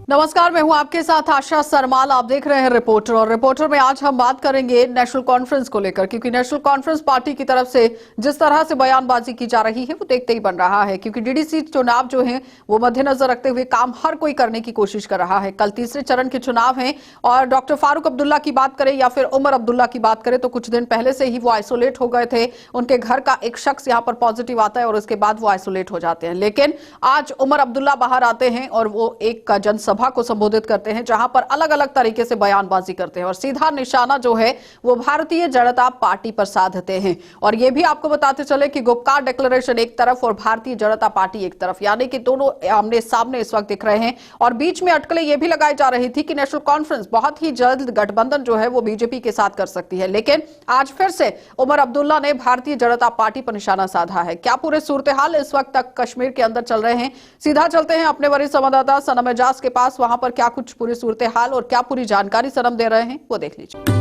नमस्कार, मैं हूं आपके साथ आशा सरमाल। आप देख रहे हैं रिपोर्टर, और रिपोर्टर में आज हम बात करेंगे नेशनल कॉन्फ्रेंस को लेकर, क्योंकि नेशनल कॉन्फ्रेंस पार्टी की तरफ से जिस तरह से बयानबाजी की जा रही है वो देखते ही बन रहा है, क्योंकि डीडीसी चुनाव जो है वो मद्देनजर रखते हुए काम हर कोई करने की कोशिश कर रहा है। कल तीसरे चरण के चुनाव है और डॉक्टर फारूक अब्दुल्ला की बात करें या फिर उमर अब्दुल्ला की बात करें तो कुछ दिन पहले से ही वो आइसोलेट हो गए थे। उनके घर का एक शख्स यहाँ पर पॉजिटिव आता है और उसके बाद वो आइसोलेट हो जाते हैं। लेकिन आज उमर अब्दुल्ला बाहर आते हैं और वो एक जनसभा को संबोधित करते हैं, जहां पर अलग अलग तरीके से बयानबाजी करते हैं और सीधा निशाना जो है वो भारतीय जनता पार्टी पर साधते हैं। और ये भी आपको बताते चले कि गुपकार डिक्लेरेशन एक तरफ और भारतीय जनता पार्टी एक तरफ, यानी कि दोनों आमने सामने इस वक्त दिख रहे हैं। और बीच में अटकलें ये भी लगाई जा रही थी कि नेशनल कॉन्फ्रेंस बहुत ही जल्द गठबंधन जो है वो बीजेपी के साथ कर सकती है। लेकिन आज फिर से उमर अब्दुल्ला ने भारतीय जनता पार्टी पर निशाना साधा है। क्या पूरे सूरत हाल इस वक्त तक कश्मीर के अंदर चल रहे हैं, सीधा चलते हैं अपने वरिष्ठ संवाददाता सनम एजाज के पास। वहां पर क्या कुछ पूरी सूरत हाल और क्या पूरी जानकारी सनम दे रहे हैं वो देख लीजिए।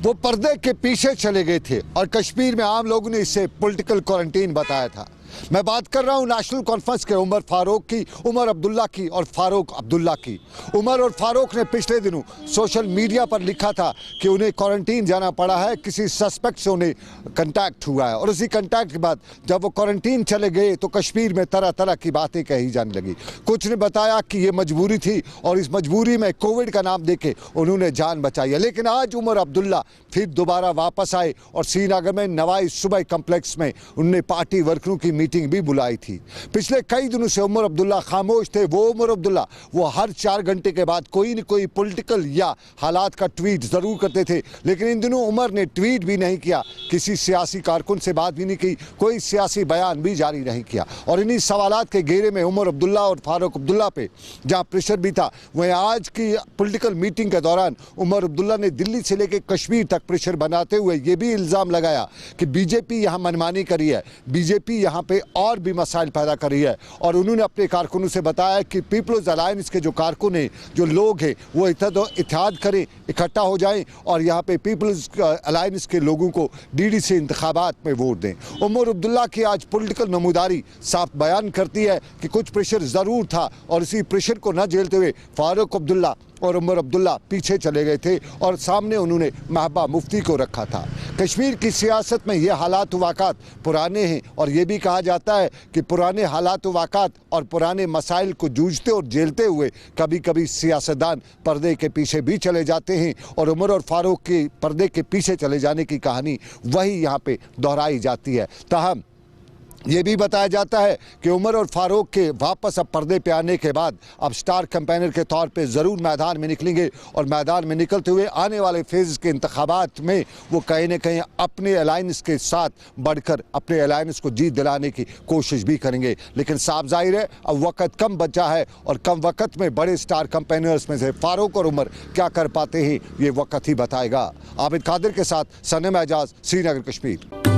वो पर्दे के पीछे चले गए थे और कश्मीर में आम लोगों ने इसे पॉलिटिकल क्वारंटीन बताया था। मैं बात कर रहा हूं नेशनल कॉन्फ्रेंस के उमर फारूक की, उमर अब्दुल्ला की और फारूक अब्दुल्ला की। उमर और फारूक ने पिछले दिनों सोशल मीडिया पर लिखा था कि उन्हें क्वारंटीन जाना पड़ा है, किसी सस्पेक्ट से उन्हें कंटैक्ट हुआ है। और उसी कंटैक्ट के बाद जब वो क्वारंटीन चले गए तो कश्मीर में तरह तरह की बातें कही जाने लगी। कुछ ने बताया कि ये मजबूरी थी और इस मजबूरी में कोविड का नाम देके उन्होंने जान बचाई है। लेकिन आज उमर अब्दुल्ला फिर दोबारा वापस आए और श्रीनगर में नवाई सुबह कम्प्लेक्स में उन्होंने पार्टी वर्करों की मीटिंग भी बुलाई थी। पिछले कई दिनों से उमर अब्दुल्ला खामोश थे। वो उमर अब्दुल्ला वो हर 4 घंटे के बाद कोई न कोई पॉलिटिकल या हालात का ट्वीट जरूर करते थे, लेकिन इन दिनों उमर ने ट्वीट भी नहीं किया, किसी सियासी कारकुन से बात भी नहीं की, कोई सियासी बयान भी जारी नहीं किया। और इन्हीं सवालात के घेरे में उमर अब्दुल्ला और फारूक अब्दुल्ला पे जहां प्रेशर भी था, वहीं आज की पॉलिटिकल मीटिंग के दौरान उमर अब्दुल्ला ने दिल्ली से लेकर कश्मीर तक प्रेशर बनाते हुए ये भी इल्जाम लगाया कि बीजेपी यहाँ मनमानी करी है, बीजेपी यहाँ पे और भी मसाइल पैदा कर रही है। और उन्होंने अपने कारकुनों से बताया कि पीपल्स अलायंस के जो कारकुन हैं, जो लोग हैं, वो इत्तेहाद करें, इकट्ठा हो जाएं और यहाँ पे पीपल्स अलायंस के लोगों को डीडीसी इंतखाबात में वोट दें। उमर अब्दुल्ला की आज पॉलिटिकल नमूदारी साफ बयान करती है कि कुछ प्रेशर ज़रूर था और इसी प्रेशर को न झेलते हुए फारूक अब्दुल्ला और उमर अब्दुल्ला पीछे चले गए थे और सामने उन्होंने महबूबा मुफ्ती को रखा था। कश्मीर की सियासत में ये हालात वाक़ात पुराने हैं और ये भी कहा जाता है कि पुराने हालात वाक़ात और पुराने मसाइल को जूझते और झेलते हुए कभी कभी सियासतदान पर्दे के पीछे भी चले जाते हैं। और उमर और फारूक के पर्दे के पीछे चले जाने की कहानी वही यहाँ पे दोहराई जाती है। ताहम ये भी बताया जाता है कि उमर और फारूक के वापस अब पर्दे पे आने के बाद अब स्टार कैंपेनर के तौर पे ज़रूर मैदान में निकलेंगे और मैदान में निकलते हुए आने वाले फेज़ के इंतखाबात में वो कहीं न कहीं अपने अलायंस के साथ बढ़कर अपने अलायंस को जीत दिलाने की कोशिश भी करेंगे। लेकिन साफ जाहिर है अब वक्त कम बचा है और कम वक्त में बड़े स्टार कैंपेनर्स में से फारूक और उमर क्या कर पाते हैं ये वक्त ही बताएगा। आबिद कादिर के साथ सनम एजाज, श्रीनगर, कश्मीर।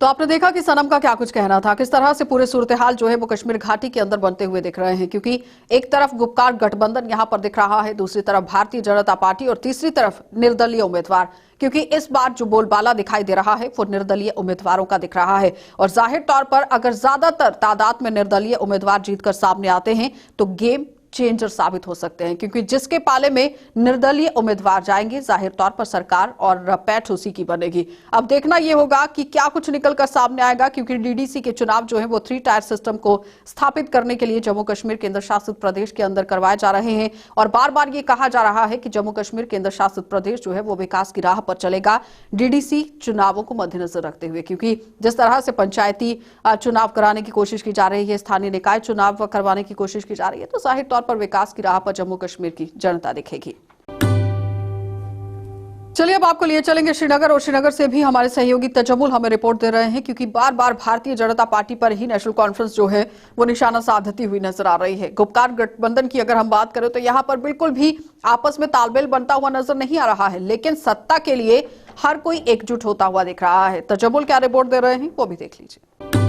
तो आपने देखा कि सनम का क्या कुछ कहना था, किस तरह से पूरे सूरत हाल जो है वो कश्मीर घाटी के अंदर बनते हुए दिख रहे हैं, क्योंकि एक तरफ गुपकार गठबंधन यहां पर दिख रहा है, दूसरी तरफ भारतीय जनता पार्टी और तीसरी तरफ निर्दलीय उम्मीदवार। क्योंकि इस बार जो बोलबाला दिखाई दे रहा है वो निर्दलीय उम्मीदवारों का दिख रहा है और जाहिर तौर पर अगर ज्यादातर तादाद में निर्दलीय उम्मीदवार जीतकर सामने आते हैं तो गेम चेंजर साबित हो सकते हैं, क्योंकि जिसके पाले में निर्दलीय उम्मीदवार जाएंगे जाहिर तौर पर सरकार और पैठ उसी की बनेगी। अब देखना यह होगा कि क्या कुछ निकलकर सामने आएगा, क्योंकि डीडीसी के चुनाव जो है वो 3 टायर सिस्टम को स्थापित करने के लिए जम्मू कश्मीर केंद्र शासित प्रदेश के अंदर करवाए जा रहे हैं। और बार बार ये कहा जा रहा है कि जम्मू कश्मीर केंद्र शासित प्रदेश जो है वो विकास की राह पर चलेगा डीडीसी चुनावों को मद्देनजर रखते हुए, क्योंकि जिस तरह से पंचायती चुनाव कराने की कोशिश की जा रही है, स्थानीय निकाय चुनाव करवाने की कोशिश की जा रही है, तो जाहिर तौर पर विकास की राह पर जम्मू कश्मीर की जनता दिखेगी। चलिए अब आपको लिए चलेंगे श्रीनगर, और श्रीनगर से भी हमारे सहयोगी तजम्मुल हमें रिपोर्ट दे रहे हैं, क्योंकि बार बार भारतीय जनता पार्टी पर ही नेशनल कॉन्फ्रेंस जो है वो निशाना साधती हुई नजर आ रही है। गुपकार गठबंधन की अगर हम बात करें तो यहां पर बिल्कुल भी आपस में तालमेल बनता हुआ नजर नहीं आ रहा है, लेकिन सत्ता के लिए हर कोई एकजुट होता हुआ दिख रहा है। तजम्मुल क्या रिपोर्ट दे रहे हैं वो भी देख लीजिए।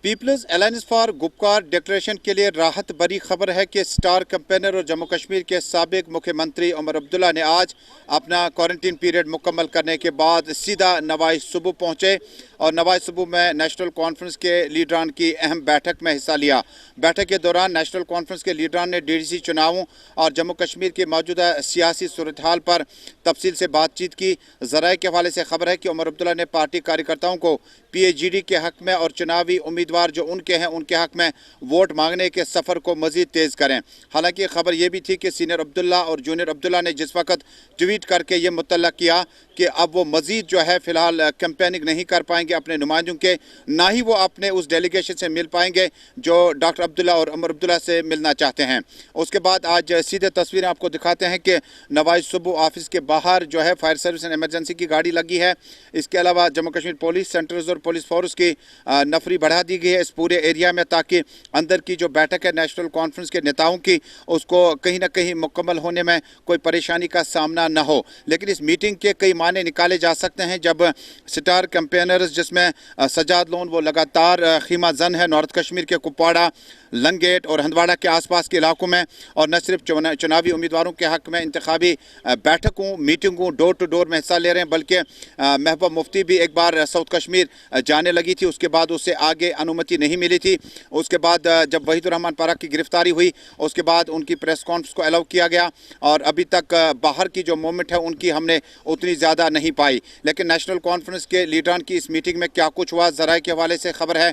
People's alliance for Gupkar declaration के लिए राहत भरी खबर है कि स्टार कैंपेनर और जम्मू कश्मीर के साबिक मुख्यमंत्री उमर अब्दुल्ला ने आज अपना क्वारंटीन पीरियड मुकम्मल करने के बाद सीधा नवाई सुबह पहुंचे और नवाज सुबह में नेशनल कॉन्फ्रेंस के लीडरान की अहम बैठक में हिस्सा लिया। बैठक के दौरान नेशनल कॉन्फ्रेंस के लीडरान ने डीडीसी चुनावों और जम्मू कश्मीर की मौजूदा सियासी सूरत हाल पर तफसील से बातचीत की। ज़राए के हवाले से खबर है कि उमर अब्दुल्ला ने पार्टी कार्यकर्ताओं को PAGD के हक में और चुनावी उम्मीदवार जो उनके हैं उनके हक में वोट मांगने के सफ़र को मज़ीद तेज़ करें। हालांकि खबर यह भी थी कि सीनियर अब्दुल्ला और जूनियर अब्दुल्ला ने जिस वक्त ट्वीट करके ये मुतल्ला किया कि अब वो मज़ीद जो है फ़िलहाल कैंपेनिंग नहीं कर पाएंगे अपने नुमाइंदों के, ना ही वो अपने उस डेलीगेशन से मिल पाएंगे जो डॉक्टर अब्दुल्ला और उमर अब्दुल्ला से मिलना चाहते हैं। उसके बाद आज सीधे तस्वीरें आपको दिखाते हैं कि नवाज सुबह ऑफिस के बाहर जो है फायर सर्विस एंड एमरजेंसी की गाड़ी लगी है। इसके अलावा जम्मू कश्मीर पुलिस सेंटर्स और पुलिस फोर्स की नफरी बढ़ा दी गई है इस पूरे एरिया में, ताकि अंदर की जो बैठक है नेशनल कॉन्फ्रेंस के नेताओं की उसको कहीं ना कहीं मुकम्मल होने में कोई परेशानी का सामना न हो। लेकिन इस मीटिंग के कई माने निकाले जा सकते हैं जब स्टार कैंपेनर्स जिसमें सजाद लोन वो लगातार खीमा जन है नॉर्थ कश्मीर के कुपवाड़ा, लंगेट और हंदवाड़ा के आसपास के इलाकों में, और न सिर्फ चुनावी उम्मीदवारों के हक में इंतखाबी बैठकों मीटिंगों डोर टू डोर में हिस्सा ले रहे हैं, बल्कि महबूबा मुफ्ती भी एक बार साउथ कश्मीर जाने लगी थी, उसके बाद उससे आगे अनुमति नहीं मिली थी। उसके बाद जब वहीदुर रहमान पारा की गिरफ्तारी हुई उसके बाद उनकी प्रेस कॉन्फ्रेंस को अलाउ किया गया और अभी तक बाहर की जो मूवमेंट है उनकी हमने उतनी ज़्यादा नहीं पाई। लेकिन नेशनल कॉन्फ्रेंस के लीडरान की इस मीटिंग में क्या कुछ हुआ, ज़राए के हवाले से खबर है।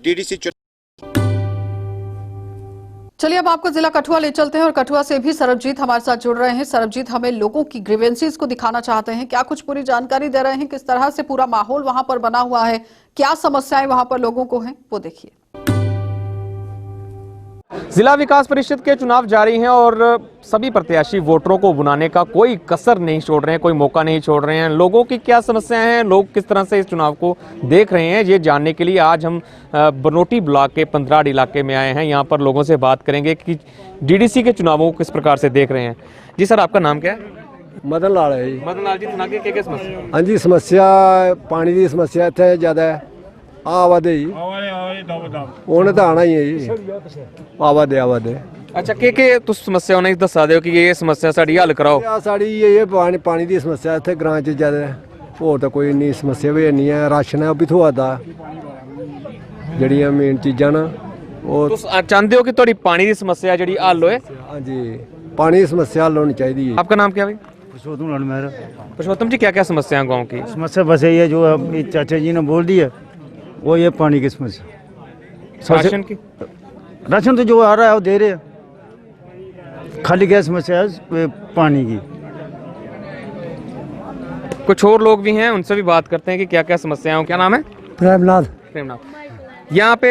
DDC चलिए अब आपको जिला कठुआ ले चलते हैं और कठुआ से भी सरबजीत हमारे साथ जुड़ रहे हैं। सरबजीत, हमें लोगों की ग्रीवेंसीज को दिखाना चाहते हैं, क्या कुछ पूरी जानकारी दे रहे हैं, किस तरह से पूरा माहौल वहां पर बना हुआ है, क्या समस्याएं वहां पर लोगों को हैं, वो देखिए। जिला विकास परिषद के चुनाव जारी हैं और सभी प्रत्याशी वोटरों को बुनाने का कोई कसर नहीं छोड़ रहे हैं, कोई मौका नहीं छोड़ रहे हैं। लोगों की क्या समस्याएं हैं, लोग किस तरह से इस चुनाव को देख रहे हैं, ये जानने के लिए आज हम बनोटी ब्लॉक के पंद्राड़ इलाके में आए हैं। यहाँ पर लोगों से बात करेंगे कि DDC के चुनावों को किस प्रकार से देख रहे हैं। जी सर, आपका नाम क्या है? मदन लाल है जी। मदन लाल जी, सुना के क्या समस्या? हाँ जी, समस्या पानी की समस्या इतने ज़्यादा है। आवादे जी उन्हें तो आना ही है जी, आवादे। अच्छा, के तुस समस्या उन्हें दसा दो कि ये समस्या साड़ी हल कराओ। साड़ी ये पानी की समस्या इतने ग्रां च ज़्यादा है, होर तो कोई इन्नी समस्या भी नहीं है। राशन है वो भी थोड़ा दा, जड़ियां मेन चीज़ां ना वो तुस चाहते हो कि थोड़ी पानी की समस्या जी हल होए? हाँ जी, पानी की समस्या हल होनी चाहिए। आपका नाम क्या है भाई? पुरुषोत्तम लाल मेहरा। पुरुषोत्तम जी, क्या क्या समस्या है गाँव की? समस्या बस यही है जो अभी चाचा जी ने बोल दी है, वो ये पानी की समस्या। राशन की? राशन तो जो आ रहा है वो दे रहे हैं, खाली क्या समस्या है पानी की। कुछ और लोग भी हैं, उनसे भी बात करते हैं कि क्या क्या समस्याएं हैं। क्या नाम है? प्रेमनाथ। यहाँ पे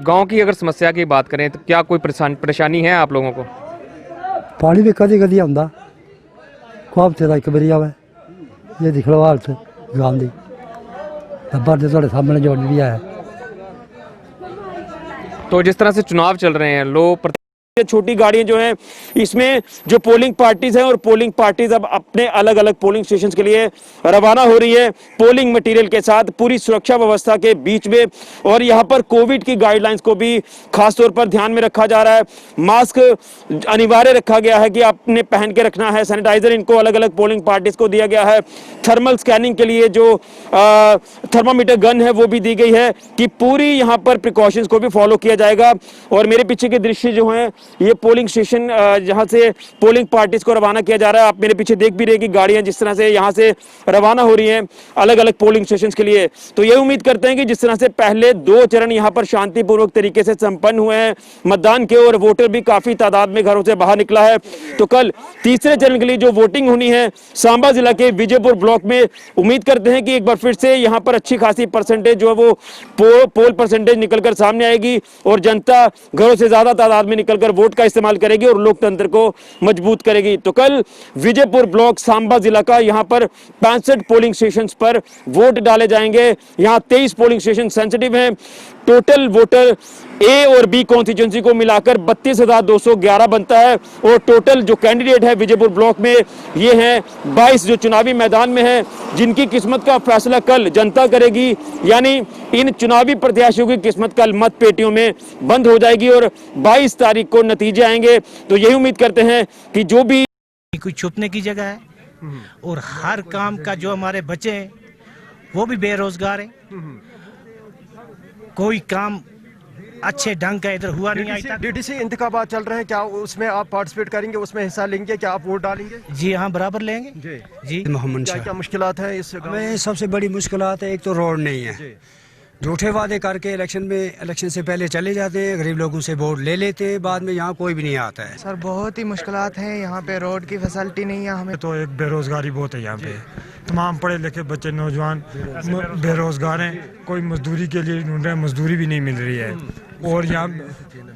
गांव की अगर समस्या की बात करें तो क्या कोई परेशानी है आप लोगों को? पानी भी कदी कदी आंदा, खूब तेरा एक बारी आवे, ये दिख लो हालत गांव दी डब्बा जो थोड़े सामने जो भी है। तो जिस तरह से चुनाव चल रहे हैं, लोग ये छोटी गाड़ियां जो हैं इसमें जो पोलिंग पार्टीज हैं और पोलिंग पार्टीज अब अपने अलग अलग पोलिंग स्टेशन के लिए रवाना हो रही है पोलिंग मटेरियल के साथ पूरी सुरक्षा व्यवस्था के बीच में। और यहाँ पर कोविड की गाइडलाइंस को भी खास तौर पर ध्यान में रखा जा रहा है। मास्क अनिवार्य रखा गया है कि आपने पहन के रखना है। सैनिटाइजर इनको अलग अलग पोलिंग पार्टीज को दिया गया है। थर्मल स्कैनिंग के लिए जो थर्मामीटर गन है वो भी दी गई है कि पूरी यहाँ पर प्रिकॉशंस को भी फॉलो किया जाएगा। और मेरे पीछे के दृश्य जो हैं ये पोलिंग स्टेशन जहां से पोलिंग पार्टीज को रवाना किया जा रहा है। आप मेरे पीछे देख भी रहे कि गाड़ियां जिस तरह से यहां से रवाना हो रही हैं अलग अलग पोलिंग स्टेशन के लिए। तो ये उम्मीद करते हैं कि जिस तरह से पहले 2 चरण यहां पर शांतिपूर्वक तरीके से संपन्न हुए हैं मतदान के और वोटर भी काफी तादाद में घरों से बाहर निकला है, तो कल तीसरे चरण के लिए जो वोटिंग होनी है सांबा जिला के विजयपुर ब्लॉक में, उम्मीद करते हैं कि एक बार फिर से यहाँ पर अच्छी खासी परसेंटेज जो है वो पोल परसेंटेज निकलकर सामने आएगी और जनता घरों से ज्यादा तादाद में निकलकर वोट का इस्तेमाल करेगी और लोकतंत्र को मजबूत करेगी। तो कल विजयपुर ब्लॉक सांबा जिला का यहां पर 65 पोलिंग स्टेशंस पर वोट डाले जाएंगे। यहां 23 पोलिंग स्टेशन सेंसिटिव हैं। टोटल वोटर ए और बी कॉन्स्टिट्यूंसी को मिलाकर 32,211 बनता है और टोटल जो कैंडिडेट है विजयपुर ब्लॉक में ये हैं 22 जो चुनावी मैदान में हैं, जिनकी किस्मत का फैसला कल जनता करेगी। यानी इन चुनावी प्रत्याशियों की किस्मत कल मत पेटियों में बंद हो जाएगी और 22 तारीख को नतीजे आएंगे। तो यही उम्मीद करते हैं कि जो भी कोई छुपने की जगह है और हर काम का जो हमारे बच्चे हैं वो भी बेरोजगार है। कोई काम अच्छे ढंग का इधर हुआ नहीं है। डीडीसी इंतखाबात चल रहे हैं, क्या उसमें आप पार्टिसिपेट करेंगे, उसमें हिस्सा लेंगे, क्या आप वोट डालेंगे? जी हाँ, बराबर लेंगे जी। मोहम्मद क्या शाह। क्या मुश्किलात हैं इस गाँव में? हमें सबसे बड़ी मुश्किलात है, एक तो रोड नहीं है। झूठे वादे करके इलेक्शन से पहले चले जाते हैं, गरीब लोगों से वोट ले लेते हैं, बाद में यहाँ कोई भी नहीं आता है। सर बहुत ही मुश्किलात हैं, यहाँ पे रोड की फैसिलिटी नहीं है हमें। तो एक बेरोजगारी बहुत है यहाँ पे, तमाम पढ़े लिखे बच्चे नौजवान बेरोजगार हैं, कोई मजदूरी के लिए ढूंढ रहे हैं, मजदूरी भी नहीं मिल रही है। और यहाँ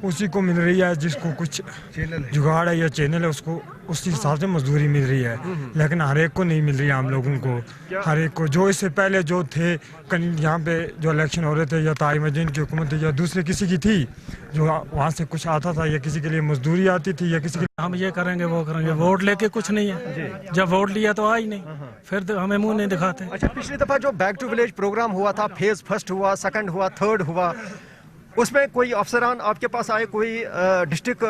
उसी को मिल रही है जिसको कुछ जुगाड़ है या चैनल है, उसको उसी हिसाब से मजदूरी मिल रही है, लेकिन हर एक को नहीं मिल रही है। हम लोगों को हर एक को, जो इससे पहले जो थे यहाँ पे जो इलेक्शन हो रहे थे, या तारिम की हुकूमत थी या दूसरे किसी की थी, जो वहाँ से कुछ आता था, या किसी के लिए मजदूरी आती थी, या किसी के हम ये करेंगे वो करेंगे, वोट लेके कुछ नहीं है। जब वोट लिया तो आ ही नहीं, फिर तो हमें मुंह नहीं दिखाते। अच्छा, पिछली दफा जो बैक टू विलेज प्रोग्राम हुआ था, फेज फर्स्ट हुआ, सेकंड हुआ, थर्ड हुआ, उसमें कोई अफसरान आपके पास आए, कोई डिस्ट्रिक्ट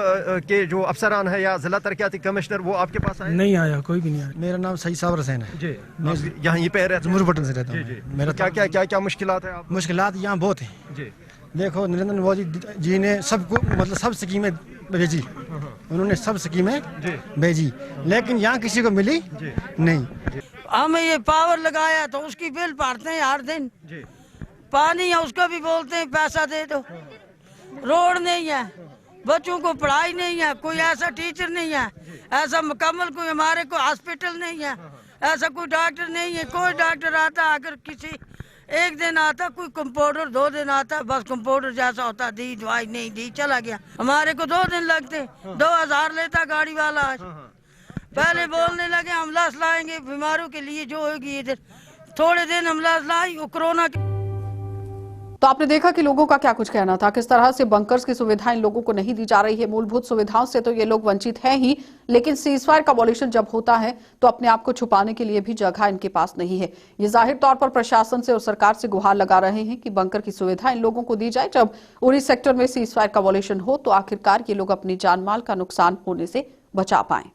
के जो अफसरान है या जिला तरक्याती कमिश्नर, वो आपके पास आए? नहीं आया, कोई भी नहीं आया। मेरा नाम सही साबर हुसैन है जी, मैं यहीं पे रहता हूँ, बटन से रहता हूँ। मेरा क्या मुश्किलात है? मुश्किलात यहाँ बहुत है जी। देखो, नरेंद्र मोदी जी ने सबको मतलब सब स्कीमें भेजी, उन्होंने सब स्कीमें भेजी, लेकिन यहाँ किसी को मिली नहीं। हमें ये पावर लगाया तो उसकी बिल भरते हैं हर दिन, पानी है उसका भी बोलते हैं पैसा दे दो। रोड नहीं है, बच्चों को पढ़ाई नहीं है, कोई ऐसा टीचर नहीं है, ऐसा मुकम्मल कोई हमारे को हॉस्पिटल नहीं है, ऐसा कोई डॉक्टर नहीं है। कोई डॉक्टर आता अगर किसी एक दिन आता, कोई कंपाउंडर 2 दिन आता, बस कंपाउंडर जैसा होता, दी दवाई नहीं दी चला गया। हमारे को 2 दिन लगते, 2000 लेता गाड़ी वाला। आज पहले बोलने लगे हम लाश लाएंगे बीमारों के लिए जो होगी इधर, थोड़े दिन हम लाश लाई कोरोना के। तो आपने देखा कि लोगों का क्या कुछ कहना था, किस तरह से बंकर्स की सुविधाएं लोगों को नहीं दी जा रही है। मूलभूत सुविधाओं से तो ये लोग वंचित हैं ही, लेकिन सीजफायर का अबॉलिशन जब होता है तो अपने आप को छुपाने के लिए भी जगह इनके पास नहीं है। ये जाहिर तौर पर प्रशासन से और सरकार से गुहार लगा रहे हैं कि बंकर की सुविधा इन लोगों को दी जाए। जब उरी सेक्टर में सीजफायर का अबॉलिशन हो तो आखिरकार ये लोग अपनी जान माल का नुकसान होने से बचा पाएं।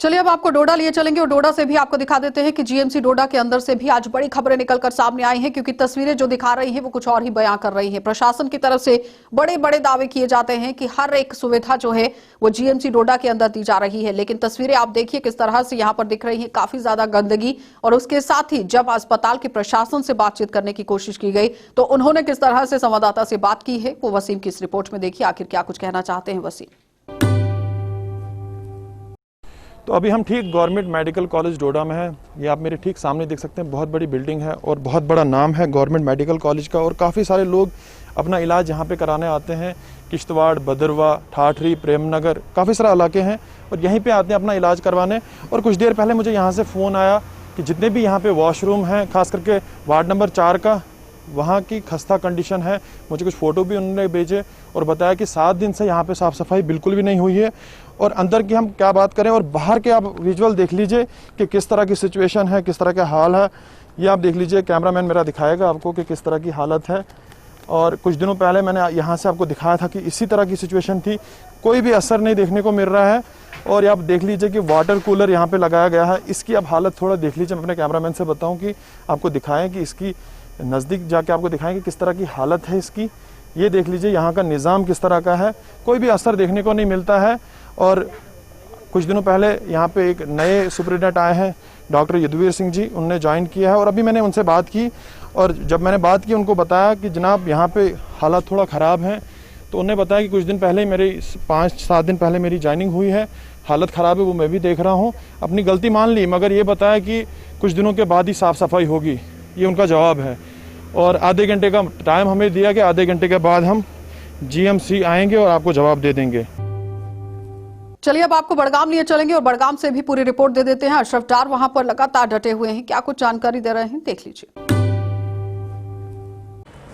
चलिए अब आपको डोडा लिए चलेंगे और डोडा से भी आपको दिखा देते हैं कि जीएमसी डोडा के अंदर से भी आज बड़ी खबरें निकलकर सामने आई हैं, क्योंकि तस्वीरें जो दिखा रही हैं वो कुछ और ही बयां कर रही हैं। प्रशासन की तरफ से बड़े बड़े दावे किए जाते हैं कि हर एक सुविधा जो है वो जीएमसी डोडा के अंदर दी जा रही है, लेकिन तस्वीरें आप देखिए किस तरह से यहाँ पर दिख रही है, काफी ज्यादा गंदगी। और उसके साथ ही जब अस्पताल के प्रशासन से बातचीत करने की कोशिश की गई तो उन्होंने किस तरह से संवाददाता से बात की है, वो वसीम की इस रिपोर्ट में देखिए। आखिर क्या कुछ कहना चाहते हैं वसीम। तो अभी हम ठीक गवर्नमेंट मेडिकल कॉलेज डोडा में है। ये आप मेरे ठीक सामने देख सकते हैं, बहुत बड़ी बिल्डिंग है और बहुत बड़ा नाम है गवर्नमेंट मेडिकल कॉलेज का, और काफ़ी सारे लोग अपना इलाज यहाँ पे कराने आते हैं। किश्तवाड़, भदरवा, ठाठरी, प्रेमनगर, काफ़ी सारे इलाके हैं और यहीं पे आते हैं अपना इलाज करवाने। और कुछ देर पहले मुझे यहाँ से फ़ोन आया कि जितने भी यहाँ पे वॉशरूम हैं, खास करके वार्ड नंबर 4 का, वहाँ की खस्ता कंडीशन है। मुझे कुछ फ़ोटो भी उन्होंने भेजे और बताया कि 7 दिन से यहाँ पे साफ़ सफाई बिल्कुल भी नहीं हुई है। और अंदर की हम क्या बात करें, और बाहर के आप विजुअल देख लीजिए कि किस तरह की सिचुएशन है, किस तरह का हाल है। ये आप देख लीजिए, कैमरामैन मेरा दिखाएगा आपको कि किस तरह की हालत है। और कुछ दिनों पहले मैंने यहाँ से आपको दिखाया था कि इसी तरह की सिचुएशन थी, कोई भी असर नहीं देखने को मिल रहा है। और आप देख लीजिए कि वाटर कूलर यहाँ पे लगाया गया है, इसकी अब हालत थोड़ा देख लीजिए। मैं अपने कैमरामैन से बताऊँ कि आपको दिखाएं कि इसकी नज़दीक जाके आपको दिखाएं कि किस तरह की हालत है इसकी। ये देख लीजिए यहाँ का निज़ाम किस तरह का है, कोई भी असर देखने को नहीं मिलता है। और कुछ दिनों पहले यहाँ पे एक नए सुपरिटेंडेंट आए हैं, डॉक्टर युद्धवीर सिंह जी, उनने ज्वाइन किया है। और अभी मैंने उनसे बात की और जब मैंने बात की उनको बताया कि जनाब यहाँ पे हालत थोड़ा ख़राब है, तो उन्होंने बताया कि कुछ दिन पहले मेरी 5-7 दिन पहले मेरी ज्वाइनिंग हुई है, हालत ख़राब है, वो मैं भी देख रहा हूँ, अपनी गलती मान ली, मगर ये बताया कि कुछ दिनों के बाद ही साफ़ सफाई होगी, ये उनका जवाब है। और आधे घंटे का टाइम हमें दिया कि आधे घंटे के बाद हम जीएमसी आएंगे और आपको जवाब दे देंगे। चलिए अब आपको बड़गाम लिए चलेंगे और बड़गाम से भी पूरी रिपोर्ट दे देते हैं। अशरफ डार वहां पर लगातार डटे हुए हैं, क्या कुछ जानकारी दे रहे हैं देख लीजिए।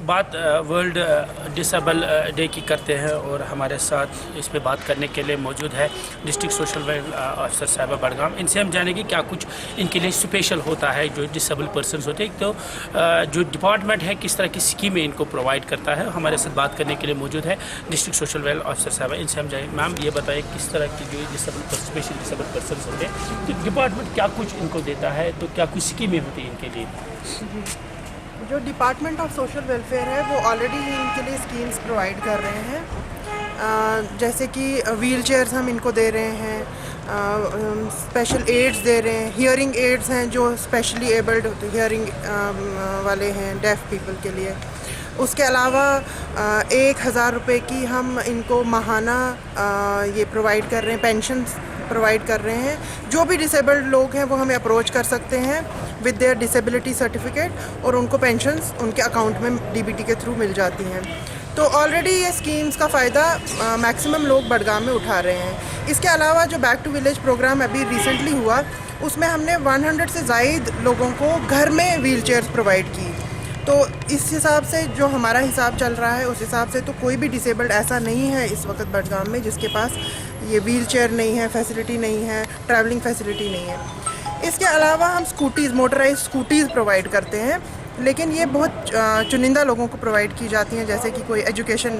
बात वर्ल्ड डिसेबल डे की करते हैं और हमारे साथ इस पे बात करने के लिए मौजूद है डिस्ट्रिक्ट सोशल वेलफेयर ऑफिसर साहिबा बडगाम। इनसे हम जानेंगे क्या कुछ इनके लिए स्पेशल होता है जो डिसेबल पर्सनस होते हैं। तो जो डिपार्टमेंट है किस तरह की स्कीमें इनको प्रोवाइड करता है, हमारे साथ बात करने के लिए मौजूद है डिस्ट्रिक्ट सोशल वेलफेयर ऑफिसर साहिबा। इनसे हम जाएंगे। मैम ये बताएं किस तरह की जो स्पेशल डिसेबल पर्सनस होते हैं तो डिपार्टमेंट क्या कुछ इनको देता है, तो क्या कुछ स्कीमें होती हैं इनके लिए? जो डिपार्टमेंट ऑफ सोशल वेलफेयर है वो ऑलरेडी इनके लिए स्कीम्स प्रोवाइड कर रहे हैं, जैसे कि व्हील चेयर्स हम इनको दे रहे हैं, स्पेशल एड्स दे रहे हैं, हियरिंग एड्स हैं जो स्पेशली एबल्ड हियरिंग वाले हैं डेफ पीपल के लिए। उसके अलावा 1000 रुपये की हम इनको माहाना ये प्रोवाइड कर रहे हैं, पेंशन प्रोवाइड कर रहे हैं। जो भी डिसेबल्ड लोग हैं वो हमें अप्रोच कर सकते हैं विद देयर डिसेबिलिटी सर्टिफिकेट और उनको पेंशन्स उनके अकाउंट में डीबीटी के थ्रू मिल जाती हैं। तो ऑलरेडी ये स्कीम्स का फ़ायदा मैक्सिमम लोग बडगाम में उठा रहे हैं। इसके अलावा जो बैक टू विलेज प्रोग्राम अभी रिसेंटली हुआ उसमें हमने 100 से ज़ायद लोगों को घर में व्हील चेयर्स प्रोवाइड की। तो इस हिसाब से जो हमारा हिसाब चल रहा है उस हिसाब से तो कोई भी डिसेबल्ड ऐसा नहीं है इस वक्त बडगाम में जिसके पास ये व्हील चेयर नहीं है, फैसिलिटी नहीं है, ट्रैवलिंग फैसिलिटी नहीं है। इसके अलावा हम स्कूटीज़, मोटराइज स्कूटीज़ प्रोवाइड करते हैं, लेकिन ये बहुत चुनिंदा लोगों को प्रोवाइड की जाती हैं, जैसे कि कोई एजुकेशन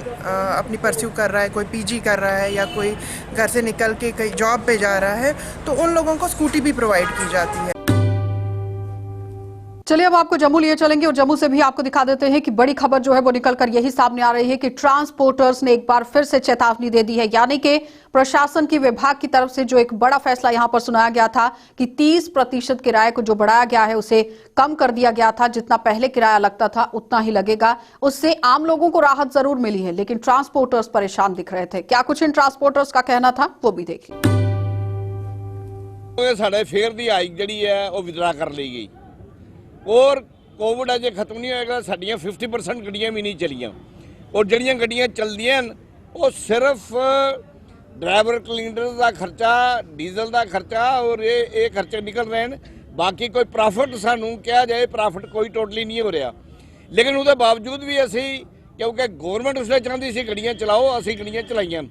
अपनी परस्यू कर रहा है, कोई पीजी कर रहा है या कोई घर से निकल के कहीं जॉब पे जा रहा है, तो उन लोगों को स्कूटी भी प्रोवाइड की जाती है। चलिए अब आपको जम्मू लिए चलेंगे और जम्मू से भी आपको दिखा देते हैं कि बड़ी खबर जो है वो निकलकर यही सामने आ रही है कि ट्रांसपोर्टर्स ने एक बार फिर से चेतावनी दे दी है। यानी कि प्रशासन की विभाग की तरफ से जो एक बड़ा फैसला यहां पर सुनाया गया था कि 30% किराए को जो बढ़ाया गया है उसे कम कर दिया गया था। जितना पहले किराया लगता था उतना ही लगेगा। उससे आम लोगों को राहत जरूर मिली है, लेकिन ट्रांसपोर्टर्स परेशान दिख रहे थे। क्या कुछ इन ट्रांसपोर्टर्स का कहना था वो भी देखिए। साढ़े फेयर की हाइक जी है वो विदड्रा कर ली गई और कोविड अजे खत्म नहीं होएगा, साड़ियाँ 50% गड्डियाँ भी नहीं चलियाँ और जड़ियाँ गड्डियाँ चलदियां वो सिर्फ ड्राइवर क्लीनर का खर्चा, डीजल का खर्चा और ये खर्चे निकल रहे हैं। बाकी कोई प्रॉफिट सानू कहा जाए प्रॉफिट कोई टोटली नहीं हो रहा। लेकिन उसके बावजूद भी असी क्योंकि गौरमेंट उसने चाहती सी गड्डियाँ चलाओ, असी गड्डियाँ चलाइयां।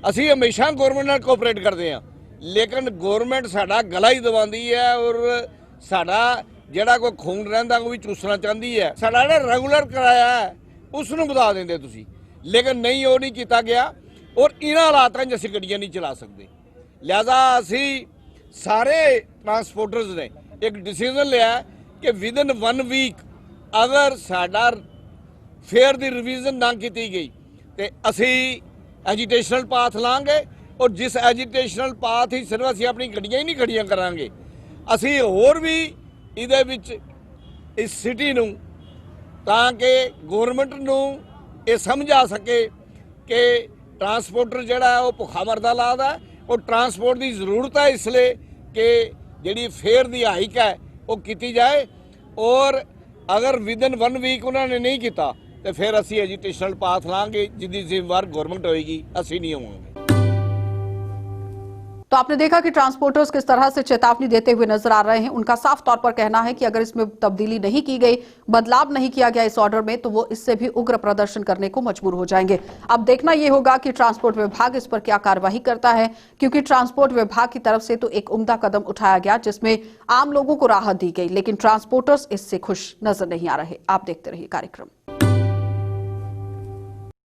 असी हमेशा गौरमेंट नाल कोऑपरेट करते हैं, लेकिन गौरमेंट साडा गला ही दबाती है और साडा ਜਿਹੜਾ ਕੋਈ खून ਰਹਿੰਦਾ ਉਹ ਵੀ ਚੂਸਣਾ ਚਾਹੁੰਦੀ ਹੈ। ਸਾਡਾ ਜਿਹੜਾ ਰੈਗੂਲਰ ਕਿਰਾਇਆ ਹੈ ਉਸ ਨੂੰ ਵਧਾ ਦਿੰਦੇ ਤੁਸੀਂ, ਲੇਕਿਨ ਨਹੀਂ ਉਹ ਨਹੀਂ ਕੀਤਾ ਗਿਆ ਔਰ ਇਹਨਾਂ ਹਾਲਾਤਾਂ 'ਚ ਅਸੀਂ ਗੱਡੀਆਂ ਨਹੀਂ ਚਲਾ ਸਕਦੇ। ਲਿਹਾਜ਼ਾ ਅਸੀਂ ਸਾਰੇ ਟਰਾਂਸਪੋਰਟਰਸ ਨੇ ਇੱਕ ਡਿਸੀਜਨ ਲਿਆ ਕਿ ਵਿਦਨ 1 ਵੀਕ ਅਗਰ ਸਾਡਾ ਫੇਅਰ ਦੀ ਰਿਵੀਜ਼ਨ ਨਾ ਕੀਤੀ ਗਈ ਤੇ ਅਸੀਂ ਐਜੀਟੇਸ਼ਨਲ ਪਾਥ ਲਾਂਗੇ ਔਰ ਜਿਸ ਐਜੀਟੇਸ਼ਨਲ ਪਾਥ ਹੀ ਸਿਰਫ ਅਸੀਂ ਆਪਣੀ ਗੱਡੀਆਂ ਹੀ ਨਹੀਂ ਖੜੀਆਂ ਕਰਾਂਗੇ, ਅਸੀਂ ਹੋਰ ਵੀ ਇਹਦੇ ਵਿੱਚ ਇਸ ਸਿਟੀ ਨੂੰ ਤਾਂ ਕਿ ਗੌਰਮੈਂਟ ਨੂੰ ਇਹ ਸਮਝ ਆ ਸਕੇ ਕਿ ਟਰਾਂਸਪੋਰਟਰ ਜਿਹੜਾ ਉਹ ਭੁੱਖਾ ਮਰਦਾ ਲਾਦਾ ਔਰ ਟਰਾਂਸਪੋਰਟ ਦੀ ਜ਼ਰੂਰਤ ਹੈ, ਇਸ ਲਈ ਕਿ ਜਿਹੜੀ ਫੇਅਰ ਦੀ ਹਾਈਕ ਹੈ ਉਹ ਕੀਤੀ ਜਾਏ ਔਰ ਅਗਰ ਵਿਦਨ 1 ਵੀਕ ਉਹਨਾਂ ਨੇ नहीं ਕੀਤਾ ਤੇ ਫਿਰ ਅਸੀਂ ਐਜੀਟੇਸ਼ਨਲ ਪਾਥ ਲਾਂਗੇ ਜਿੱਦੀ ਜ਼ਿੰਮੇਵਾਰ ਗੌਰਮੈਂਟ ਹੋਏਗੀ, ਅਸੀਂ नहीं ਹੋਵਾਂਗੇ। तो आपने देखा कि ट्रांसपोर्टर्स किस तरह से चेतावनी देते हुए नजर आ रहे हैं। उनका साफ तौर पर कहना है कि अगर इसमें तब्दीली नहीं की गई, बदलाव नहीं किया गया इस ऑर्डर में, तो वो इससे भी उग्र प्रदर्शन करने को मजबूर हो जाएंगे। अब देखना यह होगा कि ट्रांसपोर्ट विभाग इस पर क्या कार्रवाई करता है, क्योंकि ट्रांसपोर्ट विभाग की तरफ से तो एक उम्दा कदम उठाया गया जिसमें आम लोगों को राहत दी गई, लेकिन ट्रांसपोर्टर्स इससे खुश नजर नहीं आ रहे। आप देखते रहिए कार्यक्रम।